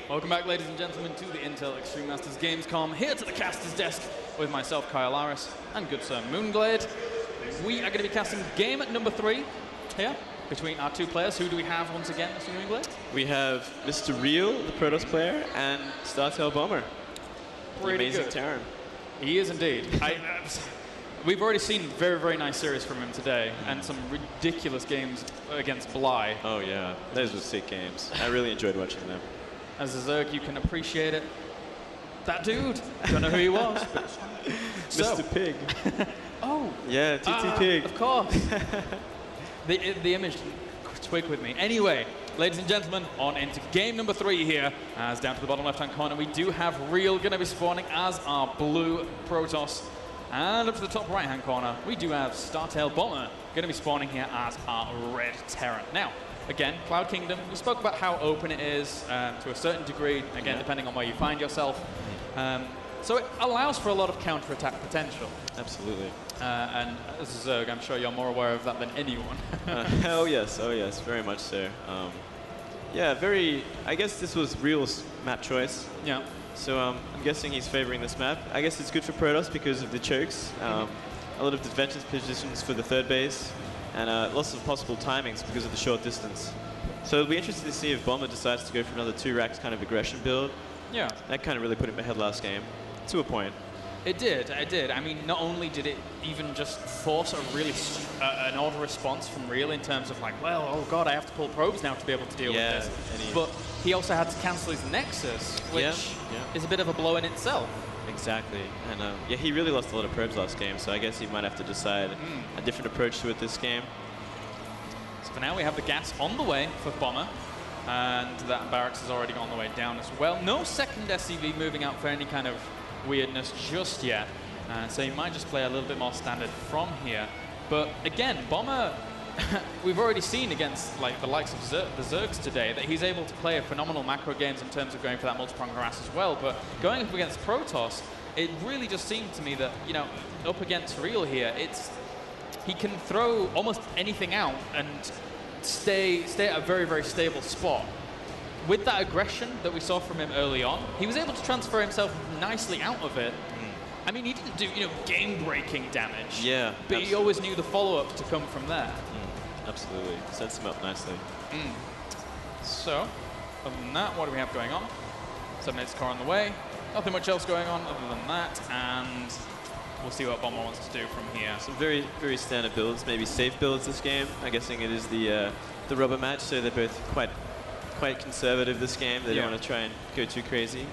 Welcome back, ladies and gentlemen, to the Intel Extreme Masters GamesCom. Here to the caster's desk with myself, Kyle Aris, and good sir Moonglade. We are going to be casting game number 3 here between our two players. Who do we have once again, Mr. Moonglade? We have Mr. Real, the Protoss player, and StarTail Bomber, the amazing Terran. He is indeed. We've already seen very, very nice series from him today, and some ridiculous games against Bly. Oh yeah, those were sick games. I really enjoyed watching them. As a Zerg, you can appreciate it. That dude, don't know who he was. But Mr. Pig. Oh. Yeah, TT Pig. Of course. the image twig with me. Anyway, ladies and gentlemen, on into game number 3 here. As down to the bottom left-hand corner, we do have Real going to be spawning as our blue Protoss. And up to the top right-hand corner, we do have StarTail Bomber going to be spawning here as our red Terran. Now, again, Cloud Kingdom, we spoke about how open it is to a certain degree, again, depending on where you find yourself. So it allows for a lot of counter-attack potential. Absolutely. And as a Zerg, I'm sure you're more aware of that than anyone. Oh yes, very much so. Yeah, I guess this was Real's map choice. Yeah. So I'm guessing he's favoring this map. I guess it's good for Protoss because of the chokes. A lot of defensive positions for the third base, and lots of possible timings because of the short distance. So it'll be interesting to see if Bomber decides to go for another 2 racks kind of aggression build. Yeah. That kind of really put him ahead last game, to a point. It did. I mean, not only did it even just force a really an odd response from Real in terms of like, well, oh god, I have to pull probes now to be able to deal with this. But he also had to cancel his Nexus, which is a bit of a blow in itself. Exactly. And yeah, he really lost a lot of probes last game, so I guess he might have to decide a different approach to it this game. So for now, we have the gas on the way for Bomber. And that barracks has already gone the way down as well. No second SCV moving out for any kind of weirdness just yet. So you might just play a little bit more standard from here. But again, Bomber, we've already seen against like the likes of the Zergs today that he's able to play a phenomenal macro games in terms of going for that multi-prong harass as well. But going up against Protoss, it really just seemed to me that, you know, up against Real here, he can throw almost anything out and stay at a very, very stable spot. With that aggression that we saw from him early on, he was able to transfer himself nicely out of it. I mean, he didn't do, you know, game-breaking damage. Yeah, but absolutely. He always knew the follow-up to come from there. Absolutely, sets him up nicely. So, other than that, what do we have going on? 7/8 core on the way. Nothing much else going on other than that, and we'll see what Bomber wants to do from here. Some very, very standard builds, maybe safe builds this game. I'm guessing it is the rubber match, so they're both quite conservative this game. They don't want to try and go too crazy.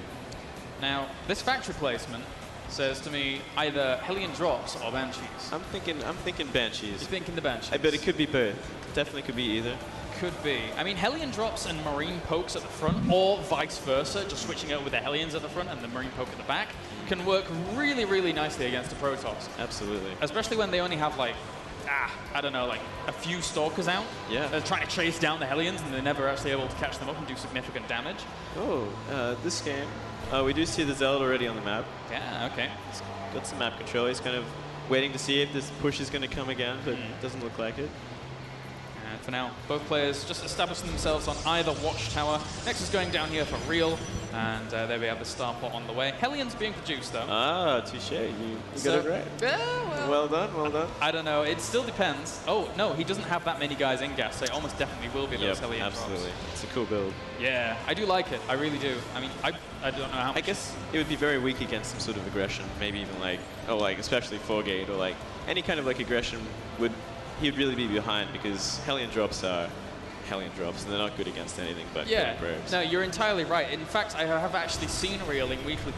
Now, this factory placement says to me either Hellion Drops or Banshees. I'm thinking Banshees. You're thinking the Banshees? I bet it could be both. Definitely could be either. Could be. I mean, Hellion Drops and Marine Pokes at the front, or vice versa, just switching over with the Hellions at the front and the Marine Poke at the back, can work really, really nicely against the Protoss. Absolutely. Especially when they only have like, I don't know, like a few Stalkers out. Yeah. They're trying to chase down the Hellions and they're never actually able to catch them up and do significant damage. Oh, this game, we do see the Zealot already on the map. Yeah, okay. He's got some map control. He's kind of waiting to see if this push is going to come again, but it doesn't look like it. And for now, both players just establishing themselves on either watchtower. Nexus going down here for Real, and there we have the starport on the way. Hellions being produced, though. Ah, touche. You got it right. Well done, well done. I don't know. It still depends. Oh, no, he doesn't have that many guys in gas, so it almost definitely will be those Hellion absolutely. Drops. It's a cool build. Yeah, I do like it. I really do. I mean, I don't know how much. I guess it would be very weak against some sort of aggression. Maybe even like, especially 4-gate or like any kind of like aggression he would really be behind because Hellion Drops are Hellion Drops and they're not good against anything but probes. No, you're entirely right. In fact, I have actually seen Real in weekly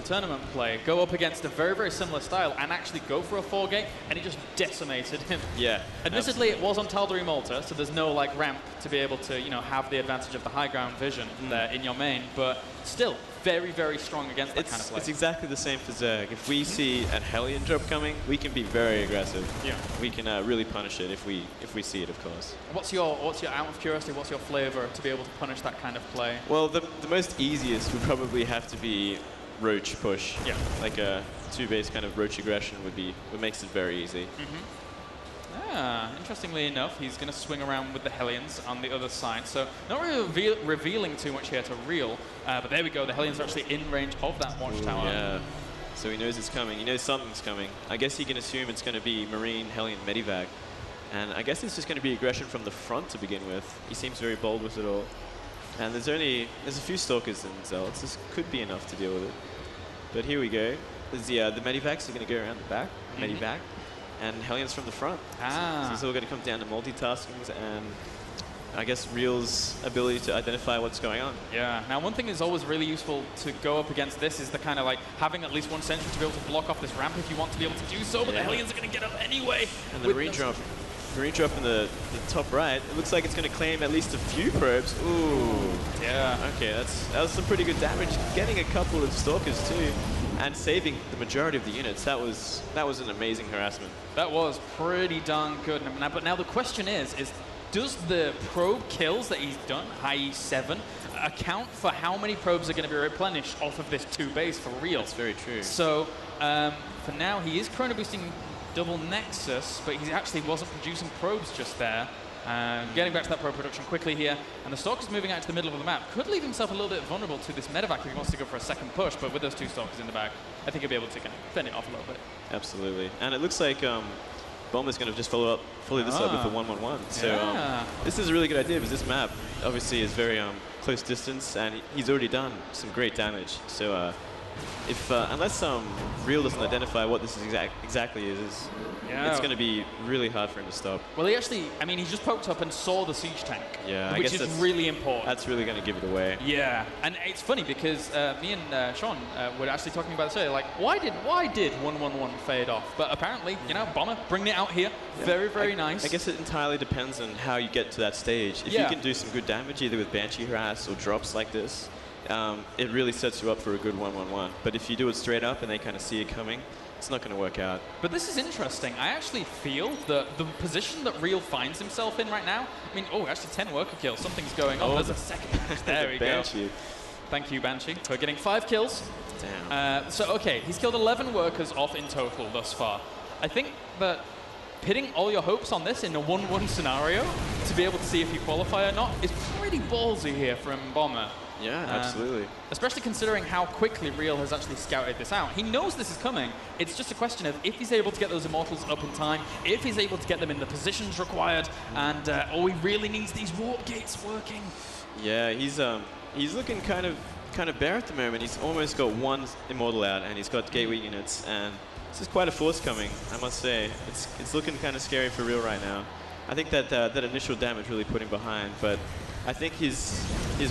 tournament play go up against a very, very similar style and actually go for a 4-gate, and he just decimated him. Yeah. Admittedly, it was on Tal'Darim Malta, so there's no like ramp to be able to, you know, have the advantage of the high ground vision there in your main, but still very, very strong against that kind of play. It's exactly the same for Zerg. If we see a Hellion drop coming, we can be very aggressive. Yeah. We can really punish it if we see it, of course. What's your out of curiosity, what's your flavor to be able to punish that kind of play? Well, the most easiest would probably have to be Roach push. Yeah. Like a 2-base kind of Roach aggression would makes it very easy. Interestingly enough, he's going to swing around with the Hellions on the other side. So not really revealing too much here to Real. But there we go. The Hellions are actually in range of that watchtower. Yeah. So he knows it's coming. He knows something's coming. I guess he can assume it's going to be Marine, Hellion, Medivac. And I guess it's just going to be aggression from the front to begin with. He seems very bold with it all. And there's a few Stalkers and Zealots. This could be enough to deal with it. But here we go. There's the Medivacs are going to go around the back. Medivac. And Hellions from the front. So it's all going to come down to multitaskings and I guess Real's ability to identify what's going on. Yeah. Now, one thing is always really useful to go up against this is the kind of like having at least one sentry to be able to block off this ramp if you want to be able to do so, but the Hellions are going to get up anyway. And the Marine drop in the top right, it looks like it's going to claim at least a few probes. Ooh. Yeah. Okay, that was some pretty good damage. Getting a couple of Stalkers too, and saving the majority of the units. That was an amazing harassment. That was pretty darn good. But now the question is does the probe kills that he's done, i.e. 7, account for how many probes are going to be replenished off of this 2 base for Real? That's very true. So for now, he is chrono boosting double Nexus, but he actually wasn't producing probes just there. Getting back to that probe production quickly here, and the Stalker's moving out to the middle of the map. Could leave himself a little bit vulnerable to this Medivac if he wants to go for a second push, but with those 2 Stalkers in the back, I think he'll be able to kind of fend it off a little bit. Absolutely. And it looks like Bomber's going to just follow this up with the 1-1-1. So this is a really good idea because this map obviously is very close distance, and he's already done some great damage. So unless Real doesn't identify what this is exactly is, it's going to be really hard for him to stop. Well, he just poked up and saw the siege tank, which is really important. That's really going to give it away. Yeah, and it's funny because me and Sean were actually talking about this earlier, like, why did 1-1-1 fade off? But apparently, Bomber bringing it out here, very, very nice. I guess it entirely depends on how you get to that stage. If you can do some good damage, either with Banshee harass or drops like this, it really sets you up for a good 1-1-1. But if you do it straight up and they kind of see it coming, it's not going to work out. But this is interesting. I actually feel that the position that Real finds himself in right now, actually 10 worker kills. Something's going on. There's a second. There we go. Thank you, Banshee, for getting 5 kills. Damn. He's killed 11 workers off in total thus far. I think that pitting all your hopes on this in a 1-1 scenario to be able to see if you qualify or not is pretty ballsy here from Bomber. Yeah, absolutely. Especially considering how quickly Real has actually scouted this out. He knows this is coming. It's just a question of if he's able to get those Immortals up in time, if he's able to get them in the positions required, and he really needs these warp gates working. Yeah, he's looking kind of bare at the moment. He's almost got 1 Immortal out, and he's got gateway units, and this is quite a force coming, I must say. It's looking kind of scary for Real right now. I think that that initial damage really put him behind, but I think his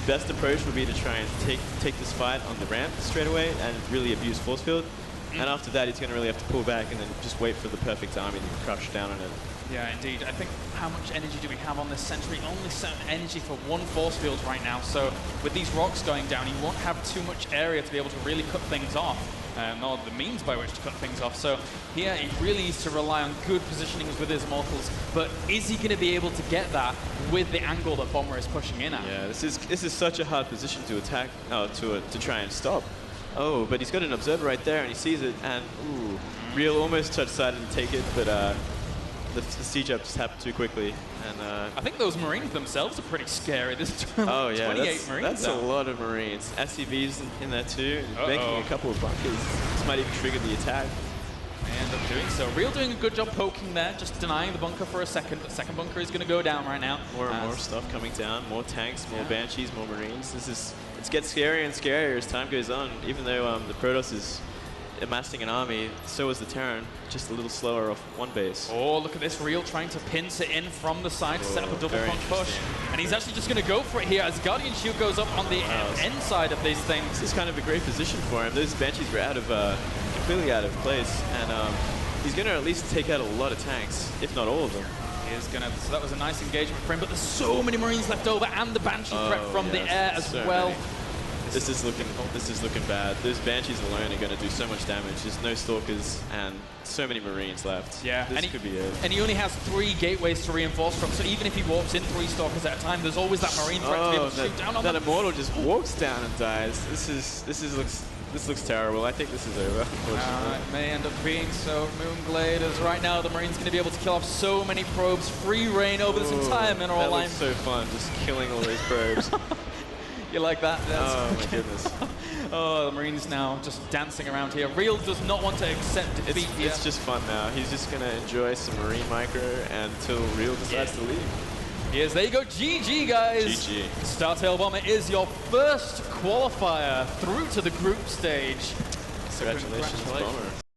best approach would be to try and take this fight on the ramp straight away and really abuse force field. And after that, he's going to really have to pull back and then just wait for the perfect army to crush down on it. Yeah, indeed. I think how much energy do we have on this sentry? Only certain energy for 1 force field right now. So with these rocks going down, he won't have too much area to be able to really cut things off. Nor the means by which to cut things off. So here he really needs to rely on good positionings with his Immortals. But is he going to be able to get that with the angle that Bomber is pushing in at? Yeah, this is such a hard position to attack, to try and stop. Oh, but he's got an observer right there, and he sees it, and ooh, Real almost touched side and take it, but the siege up just happened too quickly. And I think those Marines themselves are pretty scary. There's 28 Marines. That's a lot of Marines. SCVs in there too, making a couple of bunkers. This might even trigger the attack. They end up doing so. Real doing a good job poking there, just denying the bunker for a second. The second bunker is going to go down right now. More and more stuff coming down. More tanks, more Banshees, more Marines. It gets scarier and scarier as time goes on. Even though the Protoss is amassing an army, so is the Terran, just a little slower off 1 base. Oh, look at this. Real trying to pincer in from the side to set up a double front push. And he's actually just going to go for it here as Guardian Shield goes up on the end side of these things. This is kind of a great position for him. Those Banshees were completely out of place, and he's going to at least take out a lot of tanks, if not all of them. He is going to, so that was a nice engagement for him, but there's so many Marines left over, and the Banshee threat from the air as well. This is looking bad. Those Banshees alone are going to do so much damage. There's no Stalkers and so many Marines left. Yeah, this could be it. And he only has 3 gateways to reinforce from, so even if he warps in 3 Stalkers at a time, there's always that Marine threat to be able to shoot down on them. That Immortal just walks down and dies. This looks This looks terrible. I think this is over, unfortunately. It may end up being so. Moonglade, as right now the Marine's going to be able to kill off so many probes. Free reign over this entire mineral that line. Looks so fun, just killing all these probes. You like that? Oh my goodness. Oh, the Marine's now just dancing around here. Real does not want to accept defeat here. It's just fun now. He's just going to enjoy some Marine micro until Real decides to leave. Yes, there you go. GG, guys. GG. Startail Bomber is your first qualifier through to the group stage. Congratulations, Bomber.